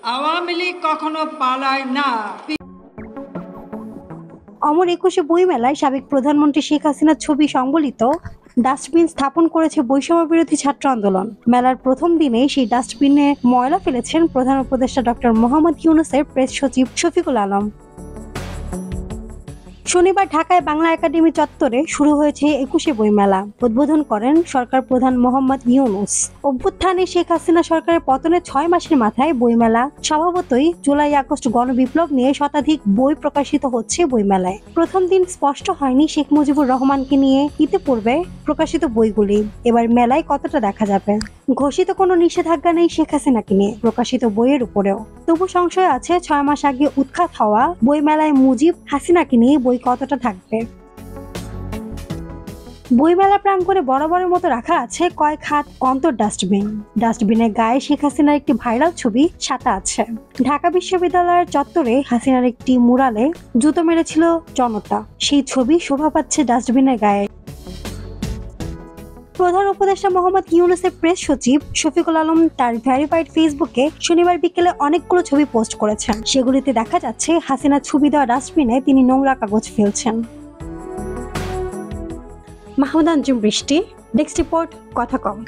আওয়ামী লীগ কখনো পালায় না। অমর একুশে বইমেলায় সাবেক প্রধানমন্ত্রী শেখ হাসিনার ছবি সংবলিত ডাস্টবিন স্থাপন করেছে বৈষম্য বিরোধী ছাত্র আন্দোলন। মেলার প্রথম দিনে সেই ডাস্টবিনে ময়লা ফেলেছেন প্রধান উপদেষ্টা ডক্টর মোহাম্মদ ইউনূসের প্রেস সচিব শফিকুল আলম। শনিবার ঢাকায় বাংলা একাডেমি চত্বরে শুরু হয়েছে একুশে বইমেলা। উদ্বোধন করেন সরকার প্রধান মোহাম্মদ ইউনূস। অভ্যুত্থানে শেখ হাসিনা সরকারের পতনের 6 মাসের মাথায় বইমেলা। স্বভাবতই জুলাই আগস্ট গণবিপ্লব নিয়ে শতাধিক বই প্রকাশিত হচ্ছে বইমেলায়। প্রথম দিন স্পষ্ট হয়নি শেখ মুজিবুর রহমানকে নিয়ে ইতিপূর্বে প্রকাশিত বইগুলি এবার মেলায় কতটা দেখা যাবে। ঘোষিত কোনো নিষেধাজ্ঞা নেই শেখ হাসিনাকে নিয়ে প্রকাশিত বইয়ের উপরেও। তবু সংশয় আছে 6 মাস আগে উৎখাত হওয়া বইমেলায় মুজিব হাসিনাকে নিয়ে বই কতটা থাকবে। বইমেলা প্রাঙ্গণে বরাবরের মতো রাখা আছে কয়েক হাত অন্তর ডাস্টবিন। ডাস্টবিনের গায়ে শেখ হাসিনার একটি ভাইরাল ছবি সাঁটা আছে। ঢাকা বিশ্ববিদ্যালয়ের চত্বরে হাসিনার একটি মুরালে জুতো মেরেছিল জনতা, সেই ছবি শোভা পাচ্ছে ডাস্টবিনের গায়ে। প্রধান উপদেষ্টা মোহাম্মদ ইউনূসের প্রেস সচিব শফিকুল আলম তার ভেরিফাইড ফেসবুকে শনিবার বিকেলে অনেকগুলো ছবি পোস্ট করেছেন। সেগুলিতে দেখা যাচ্ছে হাসিনার ছবি দেওয়া ডাস্টবিনে তিনি নোংরা কাগজ ফেলছেন। মাহমুদা আঞ্জুম বৃষ্টি, ডেস্ক রিপোর্ট, কথা কম।